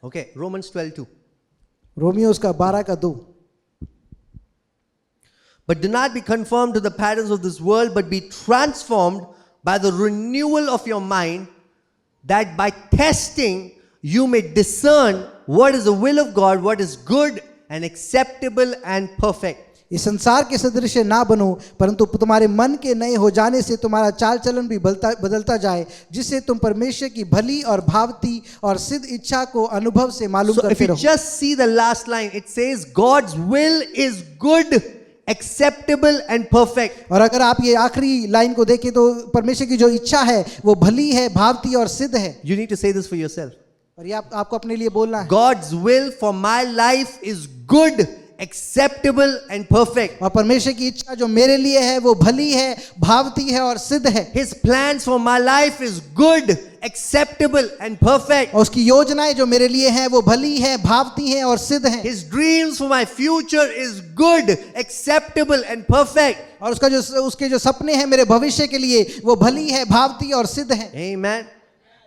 Okay, Romans 12:2. Romeo उसका 12:2। But do not be conformed to the patterns of this world, but be transformed by the renewal of your mind, that by testing you may discern what is the will of God, what is good and acceptable and perfect. इस संसार के सदृश ना बनो, परंतु तुम्हारे मन के नए हो जाने से तुम्हारा चाल चलन भी बदलता जाए, जिससे तुम परमेश्वर की भली और भावती और सिद्ध इच्छा को अनुभव से मालूम So if करते you रहो। just see the last line, it says God's will is good, acceptable and perfect. और अगर आप ये आखिरी लाइन को देखें तो परमेश्वर की जो इच्छा है वो भली है, भावती और सिद्ध है। You need to say this for yourself. और ये आपको अपने लिए बोलना है। God's will for my life is good, acceptable and perfect. और परमेश्वर की इच्छा जो मेरे लिए है वो भली है, भावती है और सिद्ध है। His plans for my life is good, acceptable and perfect. और उसकी योजनाएं जो मेरे लिए हैं वो भली है, भावती हैं और सिद्ध हैं। His dreams for my future is good, acceptable and perfect. और उसके जो सपने हैं मेरे भविष्य के लिए वो भली है, भावती और सिद्ध हैं। Amen.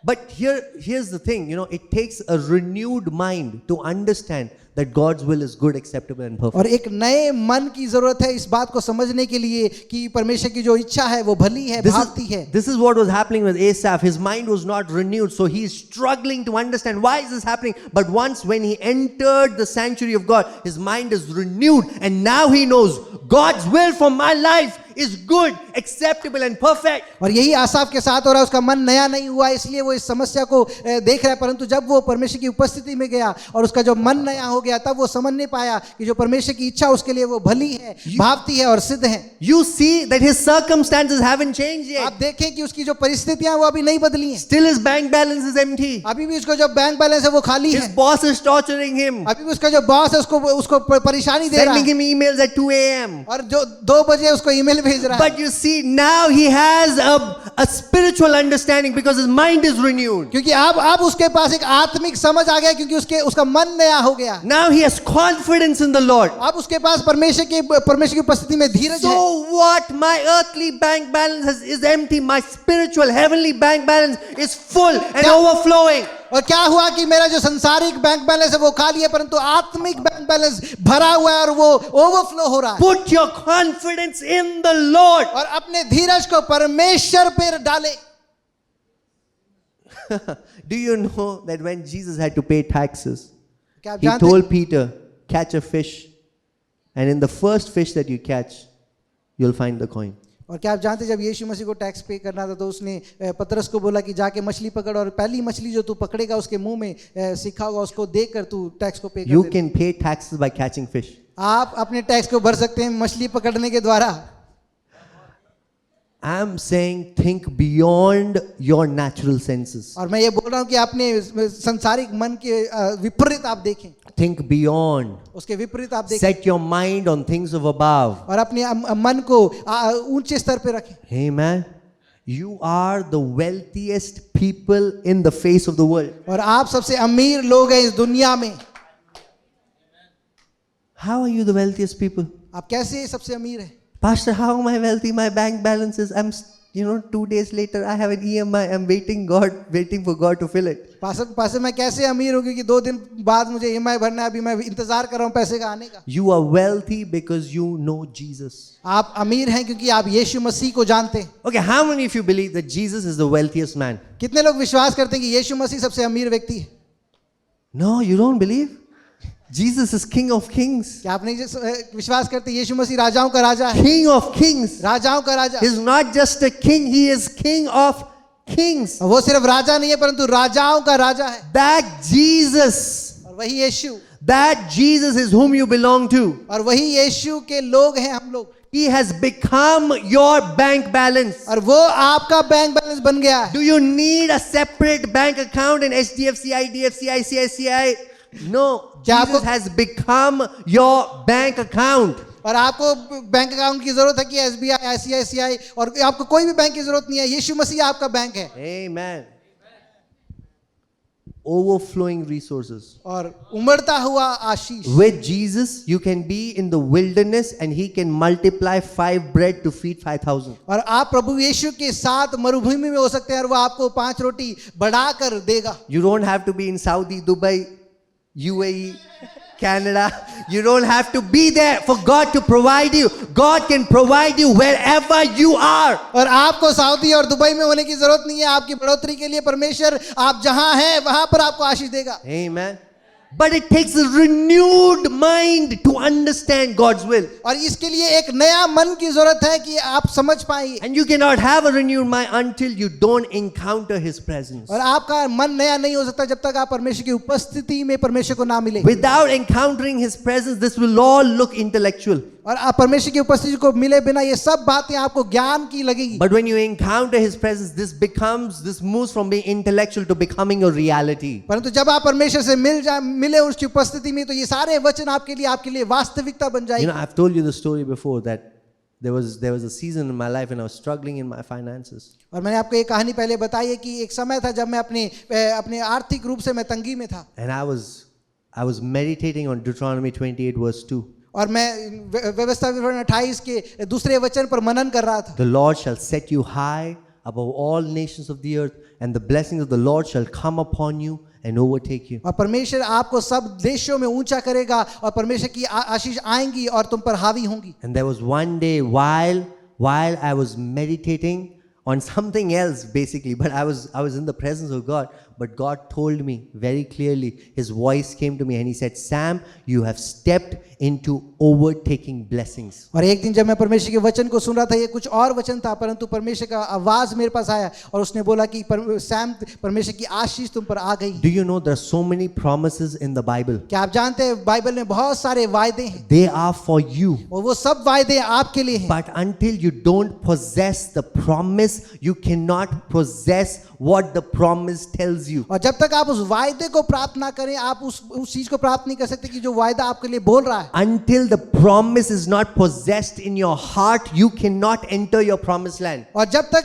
But here's the thing, it takes a renewed mind to understand that God's will is good, acceptable and perfect. और एक नए मन की जरूरत है इस बात को समझने के लिए कि परमेश्वर की जो इच्छा है वो भली है, भावती है। This is what was happening with Asaph. His mind was not renewed, so he's struggling to understand why is this happening. But once when he entered the sanctuary of God, his mind is renewed, and now he knows God's will for my life is good, acceptable and perfect. और यही आसाफ के साथ हो रहा है, उसका मन नया नहीं हुआ इसलिए वो इस समस्या को देख रहा है, परंतु जब वो परमेश्वर की उपस्थिति में गया और उसका जो मन नया हो गया तब वो समझ नहीं पाया कि जो परमेश्वर की इच्छा उसके लिए वो भली है, भावती है और सिद्ध है। You see that his circumstances haven't changed yet. आप देखें कि उसकी जो परिस्थितियां वो अभी नहीं बदली हैं। Still his bank balance is empty. अभी भी उसका जो बैंक बैलेंस है वो खाली His है। boss is torturing him, अभी भी उसका जो बॉस है उसको परेशानी दे रहा sending है him emails at 2 a.m. और जो 2 बजे उसको ईमेल भेज रहा है। But you see, now he has a spiritual understanding because his mind is renewed. क्योंकि अब उसके पास एक आत्मिक समझ आ गया, क्योंकि उसका मन नया हो गया। Now he has confidence in the Lord. अब उसके पास परमेश्वर की उपस्थिति में धीरज है। So what? My earthly bank balance is empty. My spiritual heavenly bank balance is full and overflowing. और क्या हुआ कि मेरा जो संसारिक बैंक बैलेंस है वो खाली है, परंतु आत्मिक बैंक बैलेंस भरा हुआ है और वो ओवरफ्लो हो रहा है। Put your confidence in the Lord. और अपने धीरज को परमेश्वर पर डाले। Do you know that when Jesus had to pay taxes, क्या आप he जानते told Peter, catch a fish, and in the first fish that you catch, you'll find the coin. और क्या आप जानते जब यीशु मसीह को टैक्स पे करना था तो उसने पतरस को बोला कि जाके मछली पकड़ और पहली मछली जो तू पकड़ेगा उसके मुंह में सिखा होगा उसको देकर तू टैक्स को पे कर You they. can pay taxes by catching fish. आप अपने टैक्स को भर सकते हैं मछली पकड़ने के द्वारा। I'm saying think beyond your natural senses. और मैं ये बोल रहा हूँ कि अपने संसारिक मन के विपरीत आप देखें, Think beyond. उसके विपरीत आप देखें Set your mind on things of above. और अपने मन को ऊंचे स्तर पे रखें। Amen. You are the wealthiest people in the face of the world. और आप सबसे अमीर लोग हैं इस दुनिया में। How are you the wealthiest people? आप कैसे सबसे अमीर हैं? Pastor, how am I wealthy? My bank balance is, 2 days later, I have an EMI. I'm waiting for God to fill it. Pastor मैं कैसे अमीर हूँ क्योंकि 2 दिन बाद मुझे EMI भरना है, अभी मैं इंतजार कर रहा हूँ पैसे का आने का। You are wealthy because you know Jesus. आप अमीर हैं क्योंकि आप यीशु मसीह को जानते हैं। Okay, how many of you believe that Jesus is the wealthiest man? कितने लोग विश्वास करते हैं कि यीशु मसीह सबसे अमीर व्यक्ति है? No, you don't believe? Jesus is King of Kings. क्या आप नहीं विश्वास करते यीशु मसीह राजाओं का राजा है? King of Kings. राजाओं का राजा। He's not just a king, he is King of Kings. वो सिर्फ राजा नहीं है परंतु राजाओं का राजा है। That Jesus, और वही यीशु, that Jesus is whom you belong to. और वही यीशु के लोग हैं हम लोग। He has become your bank balance. और वो आपका बैंक बैलेंस बन गया है। Do you need a separate bank account in HDFC, IDFC, ICICI? No. Jesus has become your bank account. और आपको बैंक अकाउंट की जरूरत है कि SBI, ICICI और आपको कोई भी बैंक की जरूरत नहीं है, यीशु मसीह आपका बैंक है। Amen. Overflowing resources. और उमड़ता हुआ आशीष। With Jesus, you can be in the wilderness and he can multiply 5 bread to feed 5,000. और आप प्रभु यीशु के साथ मरुभूमि में हो सकते हैं और वो आपको 5 रोटी बढ़ाकर देगा। You don't have to be in Saudi, Dubai, UAE, Canada. You don't have to be there for God to provide you. God can provide you wherever you are. और आपको सऊदी और दुबई में होने की जरूरत नहीं है। आपकी बढ़ोतरी के लिए परमेश्वर आप जहां हैं वहां पर आपको आशीष देगा। Amen. But it takes a renewed mind to understand God's will. और इसके लिए एक नया मन की जरूरत है कि आप समझ पाए। And you cannot have a renewed mind until you don't encounter His presence. और आपका मन नया नहीं हो सकता जब तक आप परमेश्वर की उपस्थिति में परमेश्वर को ना मिले। Without encountering His presence, this will all look intellectual. और आप परमेश्वर की उपस्थिति को मिले बिना ये सब बातें आपको ज्ञान की लगेगी। But when you encounter His presence, this moves from being intellectual to becoming a reality. परंतु जब आप परमेश्वर से मिले उसकी उपस्थिति में तो ये सारे वचन आपके लिए वास्तविकता बन जाएगी। You know, I've told you the story before that there was a season in my life when I was struggling in my finances. और मैंने आपको ये कहानी पहले बताई है कि एक समय था जब मैं अपने आर्थिक रूप से मैं तंगी में था। And I was meditating on Deuteronomy 28 verse 2. और मैं व्यवस्था विवरण 28 के दूसरे वचन पर मनन कर रहा था। The Lord shall set you high above all nations of the earth, and the blessings of the Lord shall come upon you and overtake you. और परमेश्वर आपको सब देशों में ऊंचा करेगा और परमेश्वर की आशीष आएंगी और तुम पर हावी होंगी। And there was one day while I was meditating on something else basically, but I was in the presence of God, but God told me very clearly, His voice came to me and He said, Sam, you have stepped into overtaking blessings. और एक दिन जब मैं परमेश्वर के वचन को सुन रहा था, ये कुछ और वचन था, परंतु परमेश्वर का आवाज मेरे पास आया और उसने बोला कि सैम, परमेश्वर की आशीष तुम पर आ गई। Do you know there are so many promises in the Bible? क्या आप जानते हैं बाइबल में बहुत सारे वायदे हैं? They are for you. और वो सब वायदे आपके लिए हैं। But until you don't possess the promise, you cannot possess what the promise tells you. और जब तक आप उस वायदे को प्राप्त ना करें, आप उस चीज को प्राप्त नहीं कर सकते कि जो वायदा आपके लिए बोल रहा है। Until the promise is not possessed in your heart, you cannot enter your promised land. और जब तक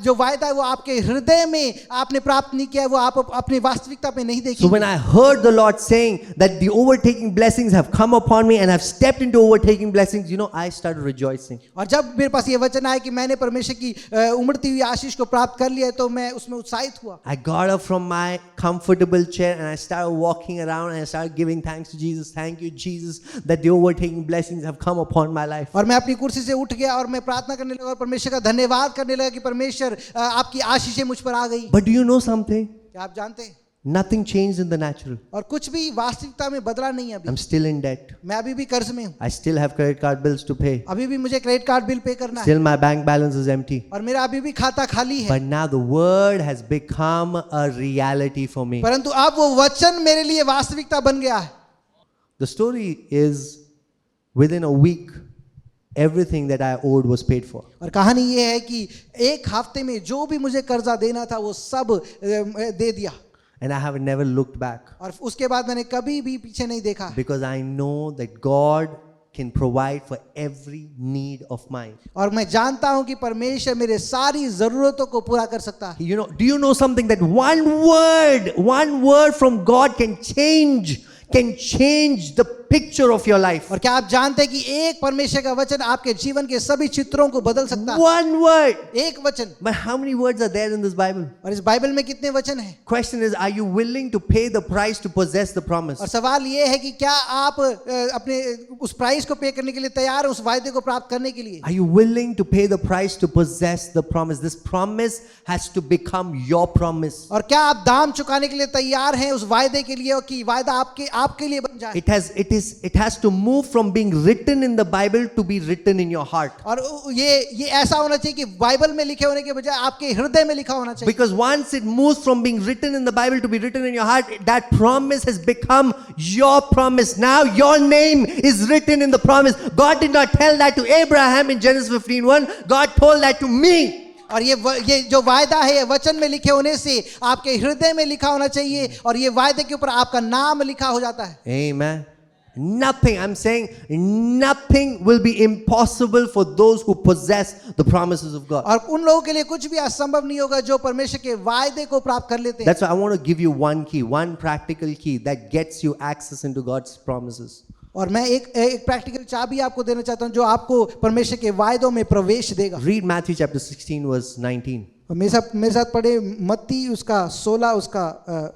जो वायदा है वो आपके हृदय में आपने प्राप्त नहीं किया है, वो आप अपनी वास्तविकता में नहीं देखेंगे। So when I heard the Lord saying that the overtaking blessings have come upon me and I've stepped into overtaking blessings, you know, I started rejoicing. और जब मेरे पास ये वचन आया कि मैंने परमेश्वर की उमड़ती हुई आशीष को प्राप्त कर लिया है, तो मैं उसमें उत्साहित हुआ। I got up from my comfortable chair and I started walking around and I started giving thanks to Jesus. Thank you, Jesus, that the overtaking blessings have come upon my life. और मैं अपनी कुर्सी से उठ गया और मैं प्रार्थना करने लगा और परमेश्वर का धन्यवाद करने लगा कि परमेश्वर आपकी आशीषें मुझ पर आ गई। But do you know something? क्या आप जानते हैं? Nothing changed in the natural. और कुछ भी वास्तविकता में बदला नहीं है अभी। I'm still in debt. मैं अभी भी कर्ज में हूँ। I still have credit card bills to pay. अभी भी मुझे क्रेडिट कार्ड बिल पे करना है। Still my bank balance is empty. और मेरा अभी भी खाता खाली है। But now the word has become a reality for me. परंतु अब वो वचन मेरे लिए वास्तविकता बन गया है। The story is within a week, everything that I owed was paid for. और कहानी ये है कि एक हफ्ते में जो भी मुझे कर्जा देना था वो सब दे दिया। And I have never looked back. और उसके बाद मैंने कभी भी पीछे नहीं देखा। Because I know that God can provide for every need of mine. और मैं जानता हूं कि परमेश्वर मेरे सारी जरूरतों को पूरा कर सकता है। You know, do you know something that one word from God can change the picture of your life? और क्या आप जानते हैं कि एक परमेश्वर का वचन आपके जीवन के सभी चित्रों को बदल सकता है? One word. एक वचन। But how many words are there in this Bible? और इस बाइबल में कितने वचन हैं? Question is, are you willing to pay the price to possess the promise? और सवाल ये है कि क्या आप अपने उस प्राइस को पे करने के लिए तैयार हैं उस वायदे को प्राप्त करने के लिए? Are you willing to pay the price to possess the promise? This promise has to become your promise. और क्या आप दाम चुकाने के लिए तैयार हैं उस वायदे के लिए कि वायदा आपके लिए बन जाए? It has to move from being written in the Bible to be written in your heart. और ये ऐसा होना चाहिए कि बाइबल में लिखे होने के बजाय आपके हृदय में लिखा होना चाहिए। Because once it moves from being written in the Bible to be written in your heart, that promise has become your promise. Now your name is written in the promise. God did not tell that to Abraham in Genesis 15:1. God told that to me. और ये जो वायदा है वचन में लिखे होने से आपके हृदय में लिखा होना चाहिए और ये वायदे के ऊपर आपका नाम लिखा हो जाता है। Amen. I'm saying nothing will be impossible for those who possess the promises of God. और उन लोगों के लिए कुछ भी असंभव नहीं होगा जो परमेश्वर के वायदे को प्राप्त कर लेते हैं। That's why I want to give you one key, one practical key that gets you access into God's promises. और मैं एक प्रैक्टिकल चाबी आपको देना चाहता हूं जो आपको परमेश्वर के वायदों में प्रवेश देगा। Read Matthew chapter 16 verse 19. मेरे साथ पढ़े मत्ती उसका 16 उसका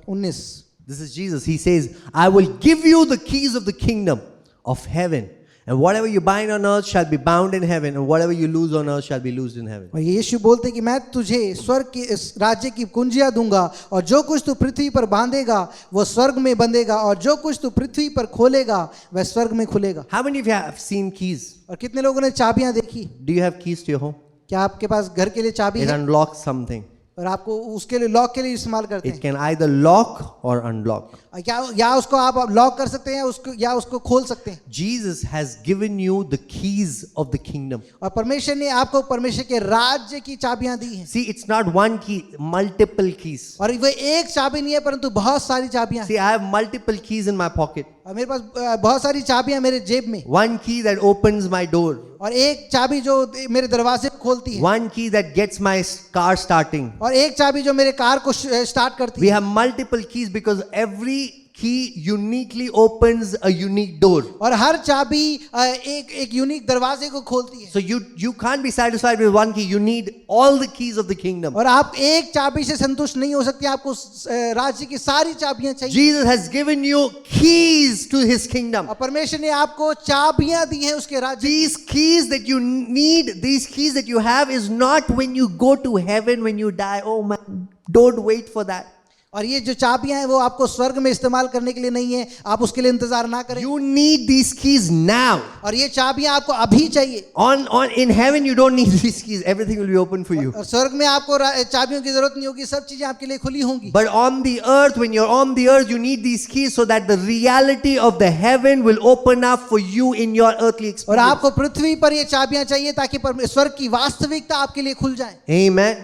19। This is Jesus. He says, I will give you the keys of the kingdom of heaven. And whatever you bind on earth shall be bound in heaven, and whatever you loose on earth shall be loosed in heaven. और यीशु बोलते कि मैं तुझे स्वर्ग के इस राज्य की कुंजियां दूंगा, और जो कुछ तू पृथ्वी पर बांधेगा वो स्वर्ग में बंधेगा, और जो कुछ तू पृथ्वी पर खोलेगा वह स्वर्ग में खुलेगा. How many of you have seen keys? और कितने लोगों ने चाबियां देखी? Do you have keys to your home? क्या आपके पास घर के लिए चाबी It है unlocks something. और आपको उसके लिए लॉक के लिए इस्तेमाल करते It हैं? can either lock or unlock. और क्या या उसको आप लॉक कर सकते हैं या उसको खोल सकते हैं? Jesus has given you the keys of the kingdom. और परमेश्वर ने आपको परमेश्वर के राज्य की चाबियां दी हैं. See, it's not one key, multiple keys. और वो एक चाबी नहीं है परंतु बहुत सारी चाबियां हैं. See, I have multiple keys in my pocket. और मेरे पास बहुत सारी चाबियां मेरे जेब में. One key that opens my door. और एक चाबी जो मेरे दरवाजे को खोलती है. One key that gets my car starting. और एक चाबी जो मेरे कार को स्टार्ट करती We है. have multiple keys because every key uniquely opens a unique door. और हर चाबी एक यूनिक दरवाजे को खोलती है. So you can't be satisfied with one key. You need all the keys of the kingdom. और आप एक चाबी से संतुष्ट नहीं हो सकते, आपको राज्य की सारी चाबियां चाहिए. Jesus has given you keys to his kingdom. और परमेश्वर ने आपको चाबियां दी हैं उसके राज्य. These keys that you need, these keys that you have is not when you go to heaven when you die. Oh man, don't wait for that. और ये जो चाबियां हैं वो आपको स्वर्ग में इस्तेमाल करने के लिए नहीं है, आप उसके लिए इंतजार ना करें. You need these keys now. और ये चाबियां आपको अभी चाहिए. In heaven you don't need these keys. Everything will be open for you. और स्वर्ग में आपको चाबियों की जरूरत नहीं होगी, सब चीजें आपके लिए खुली होंगी. But on the earth, when you're on the earth, you need these keys so that the reality of the heaven will open up for you in your earthly और experience. आपको पृथ्वी पर ये चाबियां चाहिए ताकि स्वर्ग की वास्तविकता आपके लिए खुल जाए. Amen.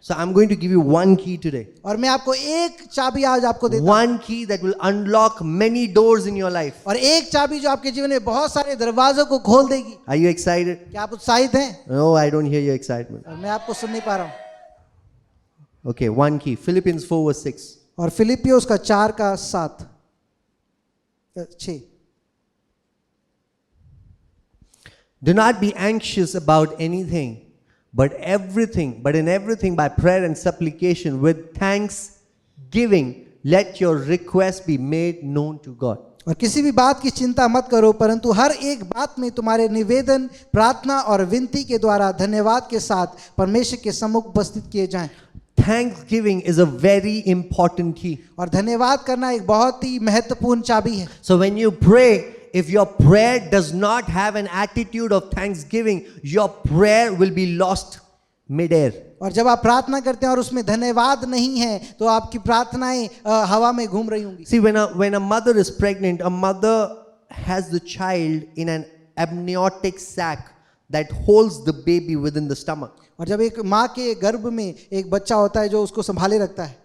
So I'm going to give you one key today. और मैं आपको एक चाबी आज आपको देता हूं. One key that will unlock many doors in your life. और एक चाबी जो आपके जीवन में बहुत सारे दरवाजों को खोल देगी. Are you excited? क्या आप उत्साहित हैं? No, I don't hear your excitement. और मैं आपको सुन नहीं पा रहा हूं. Okay, one key. Philippians 4 verse 6. और फिलिपियोस का 4:7-6. Do not be anxious about anything, but in everything by prayer and supplication with thanksgiving, let your requests be made known to God. और किसी भी बात की चिंता मत करो, परंतु हर एक बात में तुम्हारे निवेदन, प्रार्थना और विनती के द्वारा धन्यवाद के साथ परमेश्वर के सम्मुख उपस्थित किए जाएं. Thanksgiving is a very important key. और धन्यवाद करना एक बहुत ही महत्वपूर्ण चाबी है. So when you pray, if your prayer does not have an attitude of thanksgiving, your prayer will be lost midair. और जब आप प्रार्थना करते हैं और उसमें धन्यवाद नहीं है तो आपकी प्रार्थनाएं हवा में घूम रही होंगी. See, when a mother is pregnant, a mother has the child in an amniotic sac that holds the baby within the stomach. और जब एक माँ के गर्भ में एक बच्चा होता है जो उसको संभाले रखता है.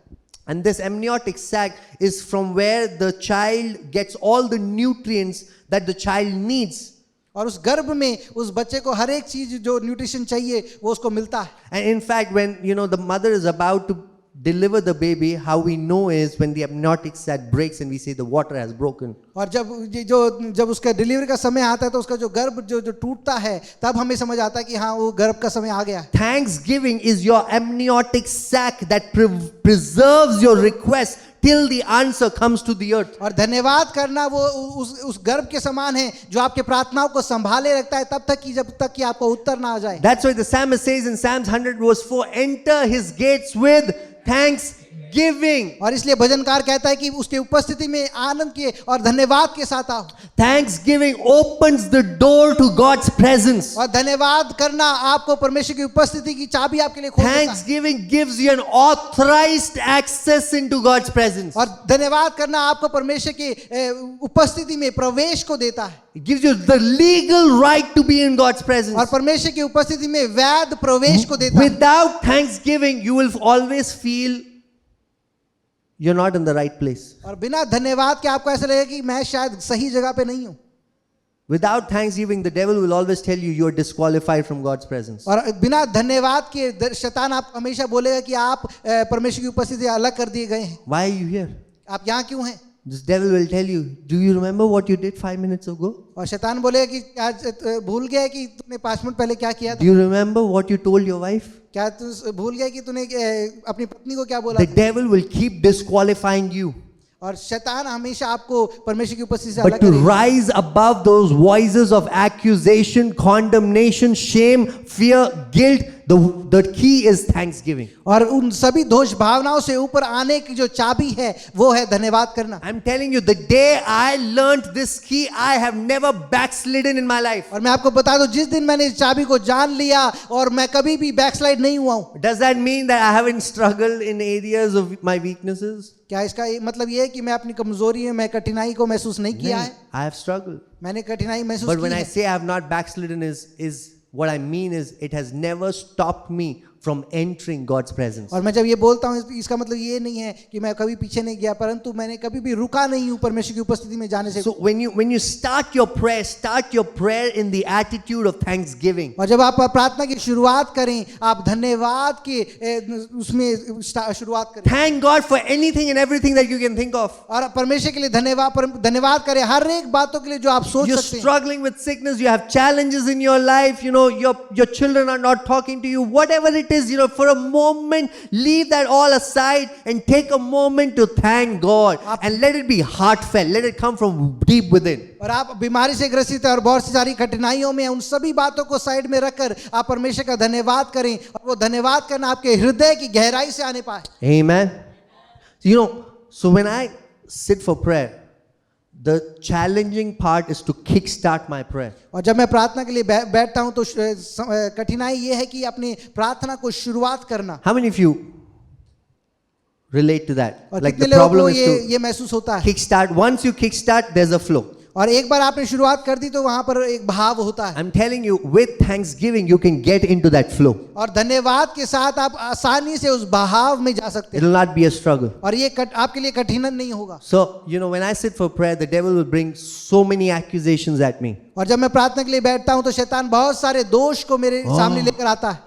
And this amniotic sac is from where the child gets all the nutrients that the child needs. और उस गर्भ में उस बच्चे को हर एक चीज जो न्यूट्रिशन चाहिए वो उसको मिलता है. And in fact, when the mother is about to deliver the baby, how we know is when the amniotic sac breaks and we say the water has broken. और जब उसका डिलीवरी का समय आता है तो उसका जो गर्भ जो टूटता है तब हमें समझ आता है कि हाँ वो गर्भ का समय आ गया है. Thanksgiving is your amniotic sac that preserves your request till the answer comes to the earth. और धन्यवाद करना वो उस गर्भ के समान है जो आपके प्रार्थनाओं को संभाले रखता है जब तक कि आपको उत्तर ना आ जाए. That's why the psalmist says in Psalms 100 verse 4, enter his gates with thanksgiving. और इसलिए भजनकार कहता है कि उसके उपस्थिति में आनंद के और धन्यवाद के साथ आओ. Thanksgiving opens the door to God's presence. और धन्यवाद करना आपको परमेश्वर की उपस्थिति की चाबी आपके लिए खोल देता है. Thanksgiving gives you an authorized access into God's presence. और धन्यवाद करना आपको परमेश्वर की उपस्थिति में प्रवेश को देता है. It gives you the legal right to be in God's presence. और परमेश्वर की उपस्थिति में वैध प्रवेश को देता है. Without thanksgiving, you will always feel you're not in the right place. और बिना धन्यवाद के आपको ऐसा लगेगा कि मैं शायद सही जगह पे नहीं हूँ. Without thanksgiving, the devil will always tell you you're disqualified from God's presence. और बिना धन्यवाद के शैतान आपको हमेशा बोलेगा कि आप परमेश्वर की उपस्थिति से अलग कर दिए गए हैं. Why are you here? आप यहाँ क्यों हैं? This devil will tell you, do you remember what you did 5 minutes ago? और शैतान बोलेगा कि आज भूल गया कि तूने 5 मिनट पहले क्या किया था. Do you remember what you told your wife? क्या तू भूल गया कि तूने अपनी पत्नी को क्या बोला. The devil will keep disqualifying you. और शैतान हमेशा आपको परमेश्वर की उपस्थिति से But अलग to करेगा। rise above those voices of accusation, condemnation, shame, fear, guilt, the key is thanksgiving. और उन सभी दोष भावनाओं से ऊपर आने की जो चाबी है वो है धन्यवाद करना। I'm telling you, the day I learned this key, I have never backslidden in my life. और मैं आपको बता दूं, जिस दिन मैंने इस चाबी को जान लिया और मैं कभी भी बैकस्लाइड नहीं हुआ हूं। Does that mean that I haven't struggled in areas of my weaknesses? क्या इसका मतलब ये है कि मैं अपनी कमजोरी में कठिनाई को महसूस नहीं किया है? I have struggled. मैंने कठिनाई महसूस But की when I है। say I have not backslidden is what I mean is it has never stopped me from entering God's presence. और मैं जब ये बोलता हूँ इसका मतलब ये नहीं है कि मैं कभी पीछे नहीं गया, परंतु मैंने कभी भी रुका नहीं हूँ परमेश्वर की उपस्थिति में जाने से। So when you start your prayer in the attitude of thanksgiving. और जब आप प्रार्थना की शुरुआत करें, आप धन्यवाद के उसमें शुरुआत करें। Thank God for anything and everything that you can think of. और परमेश्वर के लिए धन्यवाद करें हर एक बातों के लिए जो आप सोच You're सकते हैं। struggling with sickness, you have challenges in your life, your children are not talking to you, whatever it is, for a moment, leave that all aside and take a moment to thank God and let it be heartfelt, let it come from deep within. और आप बीमारी से ग्रसित हैं और बहुत सी सारी कठिनाइयों में, उन सभी बातों को साइड में रखकर आप परमेश्वर का धन्यवाद करें और वो धन्यवाद करना आपके हृदय की गहराई से आने पाए। Amen. So when I sit for prayer, the challenging part is to kickstart my prayer. और जब मैं प्रार्थना के लिए बैठता हूं तो कठिनाई ये है कि अपनी प्रार्थना को शुरुआत करना। How many of you relate to that? और Like कितने the लोगों problem को is to ये महसूस होता है। kickstart. Once you kickstart, there's a flow. और एक बार आपने शुरुआत कर दी तो वहां पर एक भाव होता है। I'm telling you, with thanksgiving, you can get into that flow. और धन्यवाद के साथ आप आसानी से उस बहाव में जा सकते It हैं will not be a struggle. और ये आपके लिए कठिन नहीं होगा। So, when I sit for prayer, the devil will bring so many accusations at me. और जब मैं प्रार्थना के लिए बैठता हूं तो शैतान बहुत सारे दोष को मेरे सामने लेकर आता है।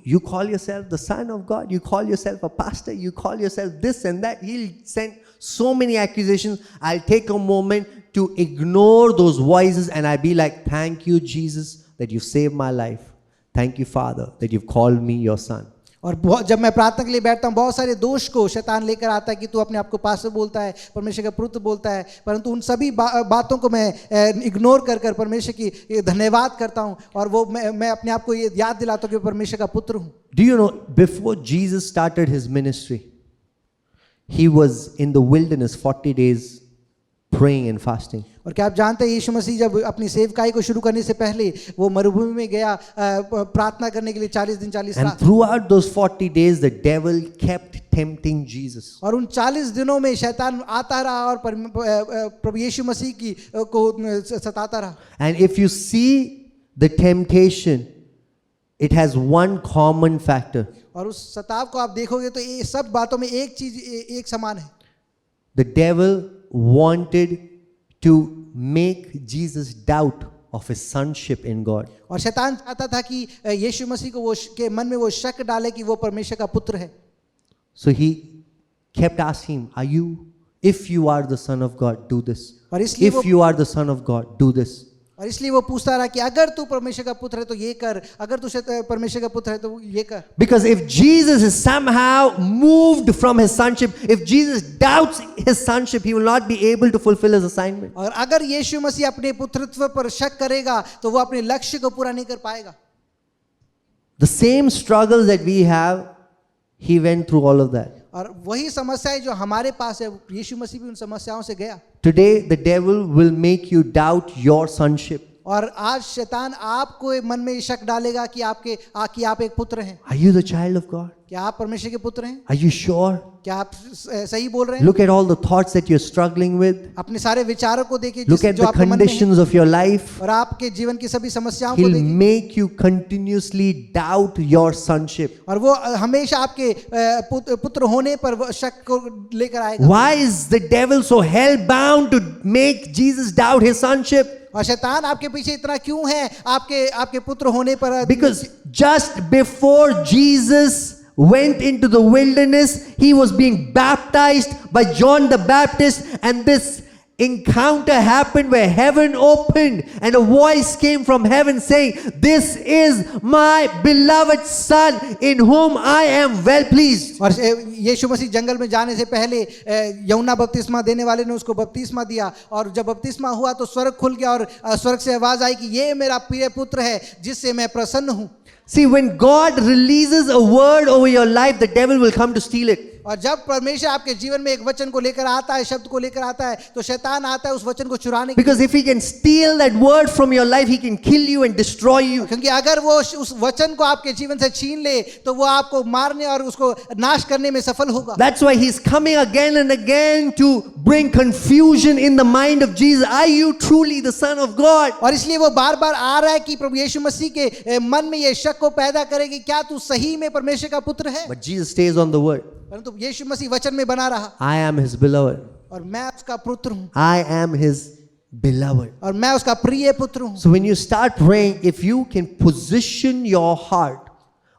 You call yourself the son of God, you call yourself a pastor, you call yourself this and that. He'll send so many accusations. I'll take a moment to ignore those voices and I'll be like, thank you, Jesus, that you saved my life. Thank you, Father, that you've called me your son. और जब मैं प्रार्थना के लिए बैठता हूँ बहुत सारे दोष को शैतान लेकर आता है कि तू अपने आप को पास्टर बोलता है, परमेश्वर का पुत्र बोलता है, परंतु उन सभी बातों को मैं इग्नोर कर परमेश्वर की धन्यवाद करता हूँ और वो मैं अपने आप को ये याद दिलाता हूँ कि परमेश्वर का पुत्र हूँ। Do you know, before Jesus started his ministry, he was in the wilderness 40 days praying and fasting. और क्या आप जानते हैं यीशु मसीह जब अपनी सेवकाई को शुरू करने से पहले वो मरुभूमि में गया प्रार्थना करने के लिए 40 दिन 40 And रात। throughout those 40 days, the devil kept tempting Jesus. और उन 40 दिनों में शैतान आता रहा और प्रभु यीशु मसीह की को सताता रहा। And if you see the temptation, it has one common factor. और उस सताव को आप देखोगे तो ये सब बातों में एक चीज एक समान है। The devil wanted to make Jesus doubt of his sonship in God. और शैतान चाहता था कि यीशु मसीह को वो के मन में वो शक डाले कि वो परमेश्वर का पुत्र है। So he kept asking him, are you, if you are the son of God, do this. और इसलिए If you are the son of God, do this. और इसलिए वो पूछता रहा कि अगर तू परमेश्वर का पुत्र है तो ये कर, अगर तू परमेश्वर का पुत्र है तो ये कर। Because if Jesus is somehow moved from his sonship, if Jesus doubts his sonship, he will not be able to fulfill his assignment. और अगर यीशु मसीह अपने पुत्रत्व पर शक करेगा तो वो अपने लक्ष्य को पूरा नहीं कर पाएगा। The same struggles that we have, he went through all of that. और वही समस्याएं जो हमारे पास है यीशु मसीह भी उन समस्याओं से गया। Today, the devil will make you doubt your sonship. और आज शैतान आपको मन में शक डालेगा कि आप एक पुत्र हैं। Are you the child of God? क्या आप परमेश्वर के पुत्र हैं? Are you sure? क्या आप सही बोल रहे हैं? Look at all the thoughts that you're struggling with. अपने सारे विचारों को देखिए Look at जो the आपके मन में conditions of your life. है और आपके जीवन की सभी समस्याओं को He'll देखिए make you continuously doubt your sonship. और वो हमेशा आपके पुत्र होने पर शक को लेकर आएगा। Why is the devil so hell-bound to make Jesus doubt his sonship? और शैतान आपके पीछे इतना क्यों है आपके पुत्र होने पर? Because just before Jesus went into the wilderness, he was being baptized by John the Baptist, and this encounter happened where heaven opened and a voice came from heaven saying, "This is my beloved Son in whom I am well pleased." और यीशु मसीह जंगल में जाने से पहले यूहन्ना बपतिस्मा देने वाले ने उसको बपतिस्मा दिया, और जब बपतिस्मा हुआ तो स्वर्ग खुल गया और स्वर्ग से आवाज आई कि ये मेरा प्रिय पुत्र है जिससे मैं प्रसन्न हूँ। See, when God releases a word over your life, the devil will come to steal it. और जब परमेश्वर आपके जीवन में एक वचन को लेकर आता है, शब्द को लेकर आता है, तो शैतान आता है उस वचन को चुराने के लिए। Because if he can steal that word from your life, he can kill you and destroy you. क्योंकि अगर वो उस वचन को आपके जीवन से छीन ले तो वो आपको मारने और उसको नाश करने में सफल होगा। That's why he's coming again and again to bring confusion in the mind of Jesus. Are you truly the Son of God? और इसलिए वो बार बार आ रहा है कि प्रभु यीशु मसीह के मन में ये शक को पैदा करे कि क्या तू सही में परमेश्वर का पुत्र है। But Jesus stays on the word. परंतु यीशु मसीह वचन में बना रहा, I am his beloved. और मैं उसका पुत्र हूँ, I am his beloved. और मैं उसका प्रिय पुत्र हूँ। So when you start praying, if you can position your heart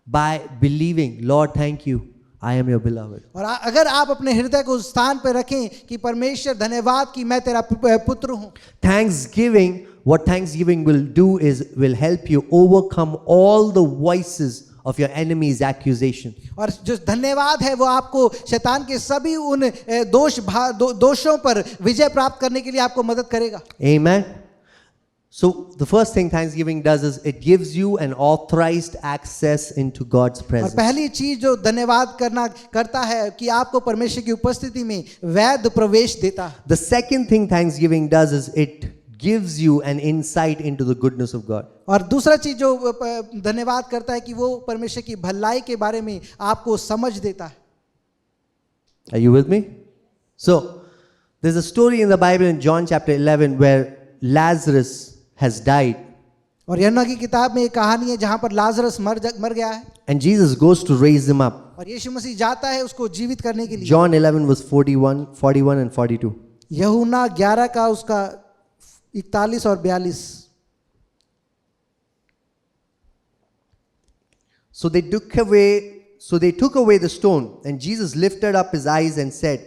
by believing, Lord, thank you, I am your beloved. और अगर आप अपने हृदय को उस स्थान पर रखें कि परमेश्वर धन्यवाद कि मैं तेरा पुत्र हूँ। Thanksgiving, what thanksgiving will do is will help you overcome all the voices of your enemy's accusation. और जो धन्यवाद है वो आपको शैतान के सभी उन दोषों पर विजय प्राप्त करने के लिए आपको मदद करेगा। Amen. So the first thing thanksgiving does is it gives you an authorized access into God's और presence. पहली चीज जो धन्यवाद करता है कि आपको परमेश्वर की उपस्थिति में वैध प्रवेश देता है। The second thing thanksgiving does is it gives you an insight into the goodness of God. और दूसरा चीज जो धन्यवाद करता है कि वो परमेश्वर की भलाई के बारे में आपको समझ देता है। Are you with me? So there's a story in the Bible in John chapter 11 where Lazarus has died. और यूहन्ना की किताब में एक कहानी है जहां पर लाजरस मर गया है, And Jesus goes to raise him up. और यीशु मसीह जाता है उसको जीवित करने के लिए। John 11 was 41 and 42. यूहन्ना 11 का उसका 41 और 42। So they took away the stone, and Jesus lifted up his eyes and said,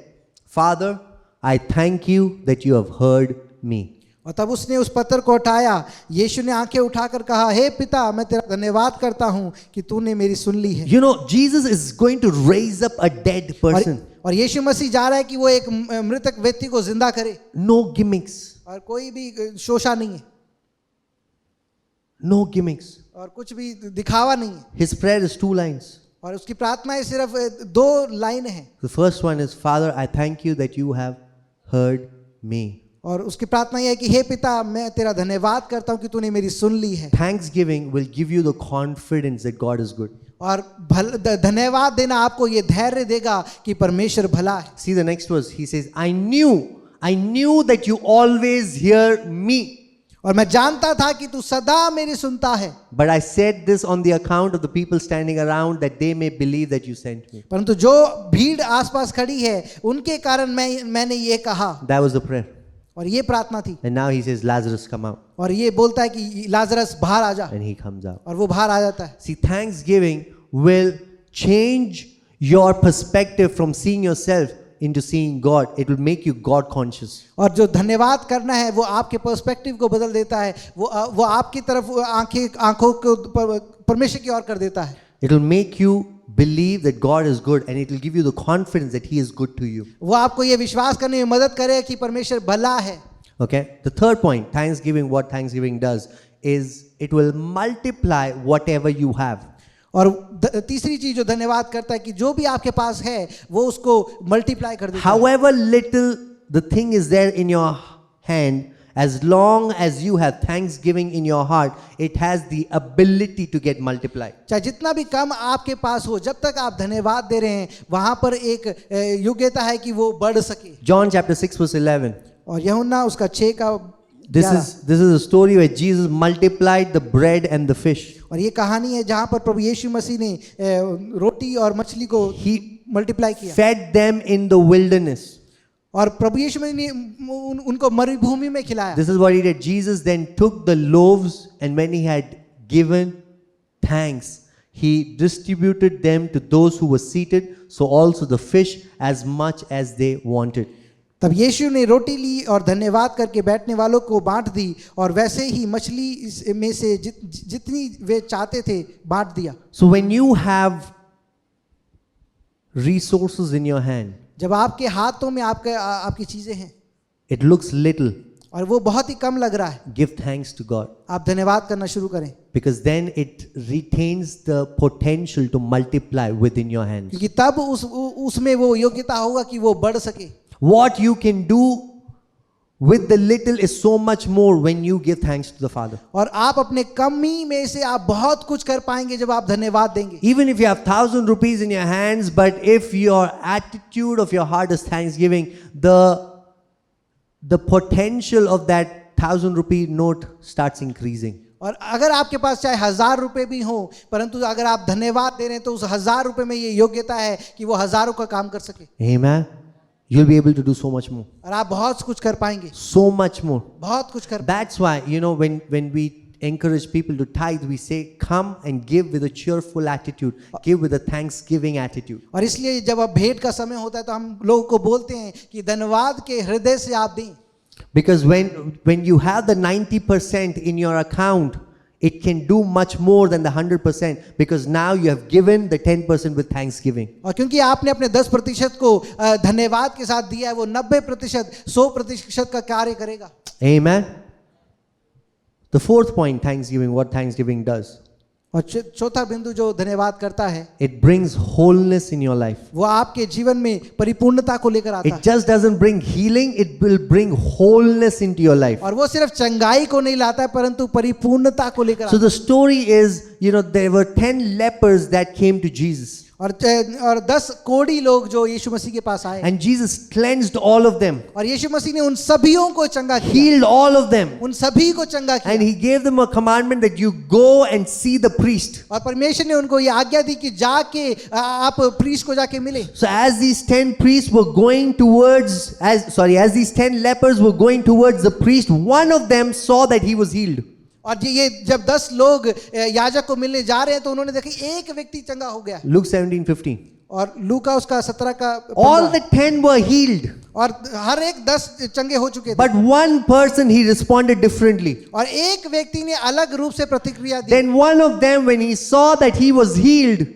"Father, I thank you that you have heard me." और तब उसने उस पत्थर को उठाया, यीशु ने आंखें उठाकर कहा, हे पिता, मैं तेरा धन्यवाद करता हूं कि तूने मेरी सुन ली है। You know, Jesus is going to raise up a dead person. और यीशु मसीह जा रहा है कि वो एक मृतक व्यक्ति को जिंदा करे, No gimmicks. और कोई भी शोषा नहीं है, No gimmicks. और कुछ भी दिखावा नहीं है। His prayer is 2 lines. और उसकी प्रार्थनाएं सिर्फ 2 लाइन है। The first one is, Father, I thank you that you have heard me. और उसकी प्रार्थना यह है कि हे पिता, मैं तेरा धन्यवाद करता हूं कि तूने मेरी सुन ली है। Thanksgiving will give you the confidence that God is good. और धन्यवाद देना आपको ये धैर्य देगा कि परमेश्वर भला है। See the next verse. He says, I knew that you always hear me. और मैं जानता था कि तू सदा मेरी सुनता है। But I said this on the account of the people standing around, that they may believe that you sent me. परंतु जो भीड़ आसपास खड़ी है उनके कारण मैंने ये कहा। That was the prayer. और ये प्रार्थना थी। And now he says, Lazarus, come out. और ये बोलता है कि लाजरस बाहर आ जा, And he comes out. और वो बाहर आ जाता है। See, thanksgiving will change your perspective from seeing yourself into seeing God. It will make you God conscious. और जो धन्यवाद करना है वो आपके पर्सपेक्टिव को बदल देता है, वो आपकी तरफ आंखों को परमेश्वर की ओर कर देता है। It will make you believe that God is good, and it will give you the confidence that He is good to you. वो आपको ये विश्वास करने में मदद करे कि परमेश्वर भला है। Okay? The third point, Thanksgiving, what Thanksgiving does is it will multiply whatever you have. और तीसरी चीज जो धन्यवाद करता है कि जो भी आपके पास है वो उसको मल्टीप्लाई कर देता है। However little the thing is there in your hand, as long as you have thanksgiving in your heart, it has the ability to get multiplied. चाहे जितना भी कम आपके पास हो, जब तक आप धन्यवाद दे रहे हैं वहां पर एक योग्यता है कि वो बढ़ सके। John chapter 6 verse 11. और यूहन्ना उसका 6 का This is a story where Jesus multiplied the bread and the fish. और ये कहानी है जहां पर प्रभु यीशु मसीह ने रोटी और मछली को मल्टीप्लाई किया। Fed them in the wilderness. और प्रभु यीशु मसीह ने उनको मरुभूमि में खिलाया। This is what he did. Jesus then took the loaves, and when he had given thanks, he distributed them to those who were seated, so also the fish as much as they wanted. तब यीशु ने रोटी ली और धन्यवाद करके बैठने वालों को बांट दी और वैसे ही मछली में से जितनी वे चाहते थे बांट दिया। So when you have resources in your hand, जब आपके हाथों में आपकी चीजें हैं it looks little, और वो बहुत ही कम लग रहा है, give thanks to God, आप धन्यवाद करना शुरू करें, because then it retains the potential to multiply within your hands. क्योंकि तब उसमें वो योग्यता होगा कि वो बढ़ सके। What you can do with the little is so much more when you give thanks to the Father. और आप अपने कमी में से आप बहुत कुछ कर पाएंगे जब आप धन्यवाद देंगे। Even if you have 1,000 rupees in your hands, but if your attitude of your heart is thanksgiving, the potential of that 1,000 rupee note starts increasing. और अगर आपके पास चाहे 1,000 रुपए भी हो, परंतु अगर आप धन्यवाद दे रहे हैं तो उस 1,000 रुपए में ये योग्यता है कि वो हजारों का काम कर सके। Amen. You'll be able to do so much more. और आप बहुत कुछ कर पाएंगे, So much more. बहुत कुछ कर। That's why, when we encourage people to tithe, we say, come and give with a cheerful attitude. Give with a thanksgiving attitude. और इसलिए जब अब भेंट का समय होता है तो हम लोगों को बोलते हैं कि धन्यवाद के हृदय से आप दें। Because when you have the 90% in your account, it can do much more than the 100%, because now you have given the 10% with thanksgiving. और क्योंकि आपने अपने 10% को धन्यवाद के साथ दिया है, वो 90% 100% का कार्य करेगा। Amen. The fourth point, thanksgiving, what thanksgiving does. और चौथा बिंदु जो धन्यवाद करता है, It brings wholeness in your life. वो आपके जीवन में परिपूर्णता को लेकर आता It है। just doesn't bring healing, it will bring wholeness into your life. और वो सिर्फ चंगाई को नहीं लाता है, परंतु परिपूर्णता को लेकर So आता the story is, there were 10 lepers that came to Jesus. है। और 10 कोढ़ी लोग जो यीशु मसीह के पास आए, And Jesus cleansed all of them, और यीशु मसीह ने उन सभीयों को चंगा किया, healed all of them. उन सभी को चंगा And किया। he gave them a commandment that you go and see the priest. और परमेश्वर ने उनको ये आज्ञा दी कि जाके आप प्रीस्ट को जाके मिले। So as these 10 priests were going towards, as these 10 lepers were going towards the priest, one of them saw that he was healed. और ये जब 10 लोग याजक को मिलने जा रहे हैं तो उन्होंने देखा एक व्यक्ति चंगा हो गया। Luke 17:15. और लूका उसका 17 का All the 10 were healed, और हर एक 10 चंगे हो चुके थे, but one person, he responded differently. और एक व्यक्ति ने अलग रूप से प्रतिक्रिया दी। Then one of them, when he saw that he was healed,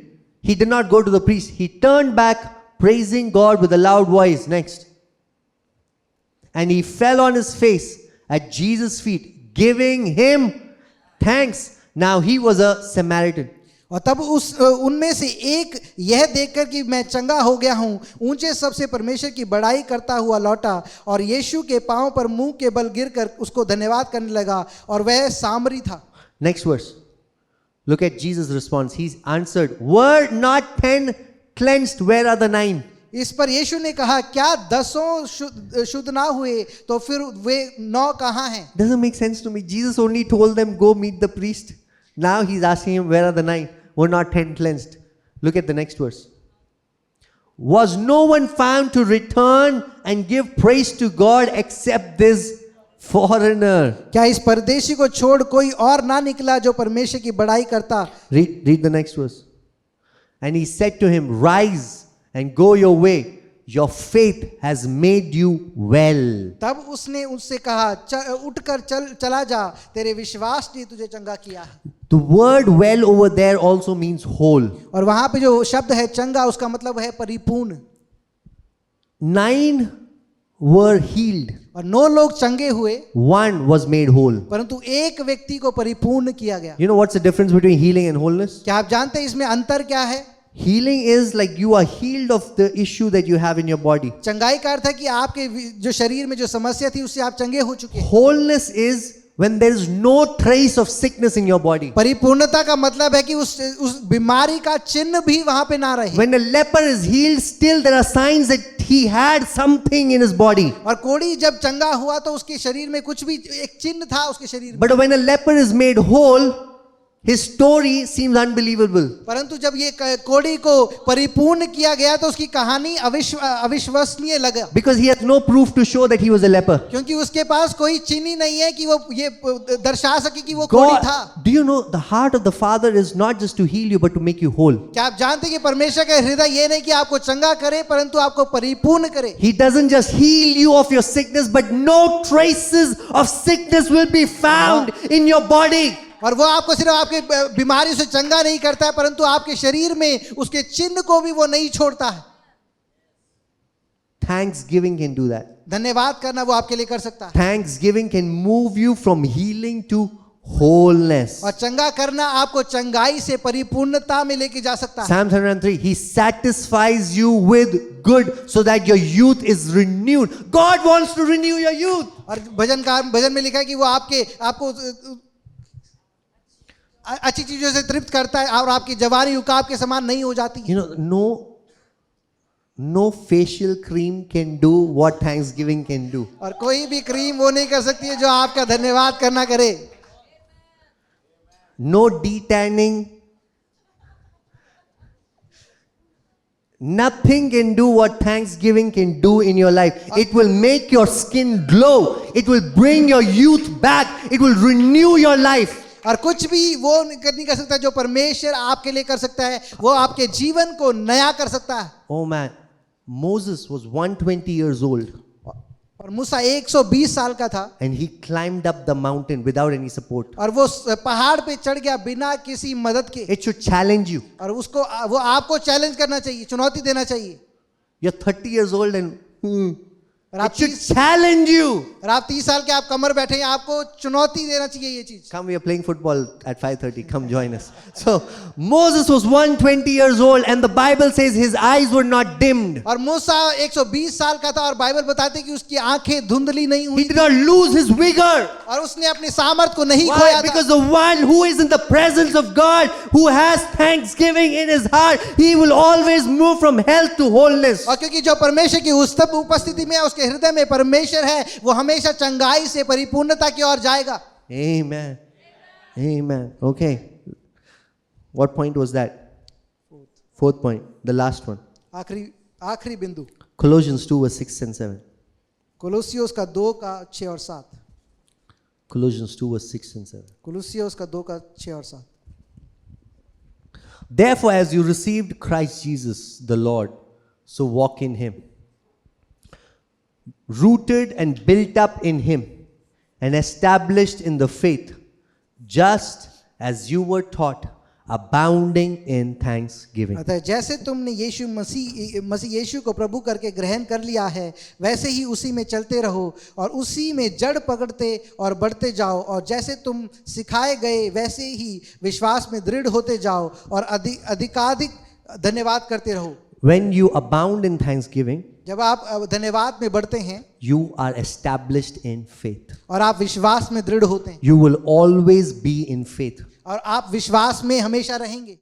he did not go to the priest. He turned back, praising God with a loud voice. Next. And he fell on his face at Jesus' feet, giving him thanks. Now he was a Samaritan. और तब उनमें से एक यह देखकर कि मैं चंगा हो गया हूँ, ऊंचे सबसे परमेश्वर की बड़ाई करता हुआ लौटा और यीशु के पांव पर मुंह के बल गिरकर उसको धन्यवाद करने लगा, और वह सामरी था। Next verse. Look at Jesus' response. He's answered, were not 10 cleansed? Where are the 9? इस पर यीशु ने कहा, क्या 10 शुद्ध ना हुए तो फिर वे 9 कहाँ हैं? Doesn't make sense to me. Jesus only told them, go meet the priest. Now he's asking him, where are the 9? Were not 10 cleansed? Look at the next verse. Was no one found to return and give praise to God except this foreigner? क्या इस परदेशी को छोड़ कोई और ना निकला जो परमेश्वर की बड़ाई करता? Read the next verse. And he said to him, rise and go your way. Your faith has made you well. तब उसने उससे कहा, उठकर चला जा, तेरे विश्वास ने तुझे चंगा किया है। The word well over there also means whole. और वहां पे जो शब्द है चंगा, उसका मतलब है परिपूर्ण। 9 were healed. और 9 लोग चंगे हुए, 1 was made whole. परंतु एक व्यक्ति को परिपूर्ण किया गया। You know what's the difference between healing and wholeness? क्या आप जानते हैं इसमें अंतर क्या है? Healing is like you are healed of the issue that you have in your body. चंगाई का अर्थ है कि आपके जो शरीर में जो समस्या थी उससे आप चंगे हो चुके हैं। Wholeness is when there is no trace of sickness in your body. परिपूर्णता का मतलब है कि उस बीमारी का चिन्ह भी वहां पे ना रहे। When a leper is healed, still there are signs that he had something in his body. और कोढ़ी जब चंगा हुआ तो उसके शरीर में कुछ भी एक चिन्ह था उसके शरीर में। But when a leper is made whole, his story seems unbelievable. परंतु जब ये कोढ़ी को परिपूर्ण किया गया तो उसकी कहानी अविश्वसनीय लगा, Because he has no proof to show that he was a leper. क्योंकि उसके पास कोई चिन्ह नहीं है कि वो ये दर्शा सके कि वो कोढ़ी था। God, do you know the heart of the Father is not just to heal you but to make you whole. क्या आप जानते हैं कि परमेश्वर का हृदय ये नहीं कि आपको चंगा करे परंतु आपको परिपूर्ण करे। He doesn't just heal you of your sickness, but no traces of sickness will be found in your body. और वो आपको सिर्फ आपके बीमारी से चंगा नहीं करता है परंतु आपके शरीर में उसके चिन्ह को भी वो नहीं छोड़ता है। Thanksgiving can do that. धन्यवाद करना वो आपके लिए कर सकता है। Thanksgiving can move you from healing to wholeness. और चंगा करना आपको चंगाई से परिपूर्णता में लेके जा सकता है। Psalm 103, He satisfies you with good so that your youth is renewed. God wants to renew your youth. और भजन में लिखा है कि वो आपको अच्छी चीजों से तृप्त करता है और आपकी जवानी उकाब के समान नहीं हो जाती। You know, no facial cream can do what Thanksgiving can do. और कोई भी क्रीम वो नहीं कर सकती है जो आपका धन्यवाद करना करे। No detanning. Nothing can do what Thanksgiving can do in your life. It will make your skin glow. It will bring your youth back. It will renew your life. और कुछ भी वो नहीं कर सकता जो परमेश्वर आपके लिए कर सकता है, वो आपके जीवन को नया कर सकता है। Oh man, Moses was 120 years old. और मूसा 120 साल का था। And he climbed up the mountain without any support. और वो पहाड़ पे चढ़ गया बिना किसी मदद के। It should challenge you. और वो आपको चैलेंज करना चाहिए, चुनौती देना चाहिए। You're 30 years old and और it should challenge you. और आप 30 साल के आप कमर बैठे हैं, आपको चुनौती देना चाहिए ये चीज। Come, we are playing football at 5:30. Come join us. So Moses was 120 years old and the Bible says his eyes were not dimmed. और मूसा 120 साल का था और बाइबल बताते हैं कि उसकी आंखें धुंधली नहीं He हुई did not lose his vigor. और उसने अपनी सामर्थ को नहीं Why? खोया था। Because the one who is in the presence of God, who has thanksgiving in his heart, he will always move from health to wholeness. और क्योंकि जो परमेश्वर की उस तब उपस्थिति में उसके हृदय में परमेश्वर है, वो हमेशा चंगाई से परिपूर्णता की ओर जाएगा। Amen. Amen. Okay. What point was that? Fourth point. The last one. आखिरी बिंदु Colossians 2 verse 6 and 7. कोलोसियोस का 2 का 6 और 7। Colossians 2 verse 6 and 7. कोलोसियोस का 2 का 6 और 7। Therefore, as you received Christ Jesus the Lord, so walk in him, rooted and built up in him, and established in the faith, just as you were taught, abounding in thanksgiving. अतः जैसे तुमने यीशु मसीह यीशु को प्रभु करके ग्रहण कर लिया है, वैसे ही उसी में चलते रहो और उसी में जड़ पकड़ते और बढ़ते जाओ, और जैसे तुम सिखाए गए वैसे ही विश्वास में दृढ़ होते जाओ और अधिकाधिक धन्यवाद करते रहो। When you abound in thanksgiving, जब आप धन्यवाद में बढ़ते हैं, you are established in faith. और आप विश्वास में दृढ़ होते हैं, You will always be in faith. और आप विश्वास में हमेशा रहेंगे।